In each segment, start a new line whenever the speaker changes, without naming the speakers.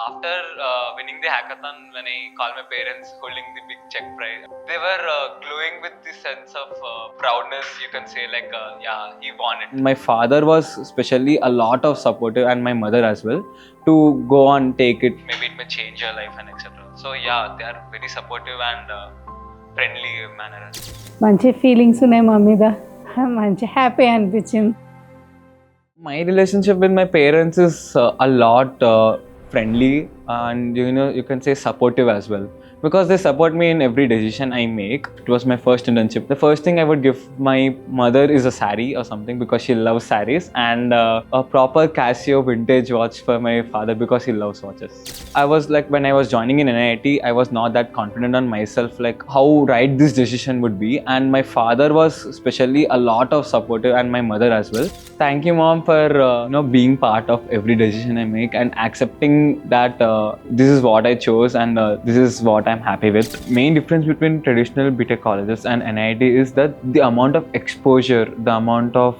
after winning the hackathon, when I called my parents holding the big check prize, they were glowing with the sense of proudness, you can say, like, yeah, he won it.
My father was especially a lot of supportive, and my mother as well, to go on take it.
Maybe it may change your life and etc. So yeah, they are very supportive and friendly manner.
మంచి feelings ఉన్నాయి మా మీద, మంచి happy అనిపించింది.
My relationship with my parents is a lot friendly, and you can say supportive as well, because they support me in every decision I make. It was my first internship. The first thing I would give my mother is a saree or something, because she loves sarees, and a proper Casio vintage watch for my father, because he loves watches. I was like, when I was joining in NIAT, I was not that confident on myself, like how right this decision would be, and my father was especially a lot of supportive, and my mother as well. Thank you, mom, for being part of every decision I make and accepting that this is what I chose, and this is what I'm happy with. Main difference between traditional BTech colleges and NIAT is that the amount of exposure, the amount of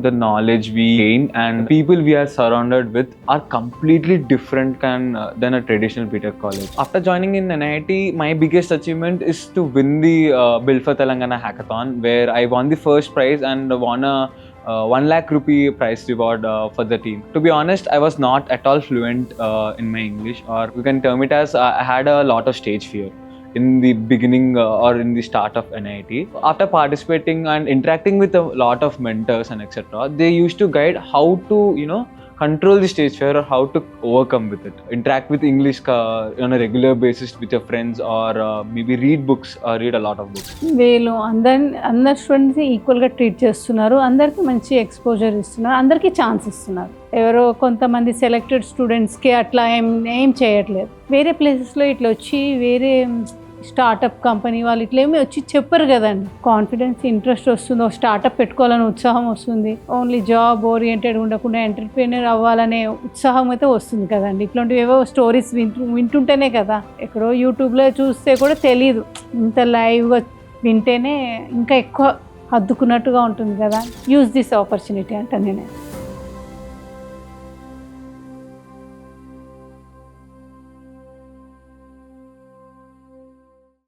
the knowledge we gain, and people we are surrounded with are completely different than a traditional BTech college. After joining in NIAT, my biggest achievement is to win the Build for Telangana hackathon, where I won the first prize and won a 1 lakh rupee prize reward for the team. To be honest, I was not at all fluent in my English, or you can term it as I had a lot of stage fear in the beginning or in the start of NIAT. After participating and interacting with a lot of mentors and etc., they used to guide how to control the stage fear, or how to overcome with it. Interact with English on a regular basis with your friends, or maybe read books, or read a lot of books.
వీళ్ళు అందరి students ఈక్వల్గా treat చేస్తున్నారు, అందరికీ మంచి exposure ఇస్తున్నారు, అందరికీ chance ఇస్తున్నారు. ఎవరో కొంతమంది సెలెక్టెడ్ స్టూడెంట్స్కి అట్లా ఏం చేయట్లేదు. వేరే ప్లేసెస్లో ఇట్లా వచ్చి వేరే స్టార్టప్ కంపెనీ వాళ్ళు ఇట్లేమీ వచ్చి చెప్పరు కదండి. కాన్ఫిడెన్స్, ఇంట్రెస్ట్ వస్తుంది, స్టార్టప్ పెట్టుకోవాలనే ఉత్సాహం వస్తుంది. ఓన్లీ జాబ్ ఓరియంటెడ్ ఉండకుండా ఎంటర్ప్రీనర్ అవ్వాలనే ఉత్సాహం అయితే వస్తుంది కదండి. ఇట్లాంటివి ఏవో స్టోరీస్ వింటుంటేనే కదా. ఎక్కడో యూట్యూబ్లో చూస్తే కూడా తెలియదు, ఇంత లైవ్గా వింటేనే ఇంకా ఎక్కువ హద్దుకున్నట్టుగా ఉంటుంది కదా. యూజ్ దిస్ ఆపర్చునిటీ అంట నేనే.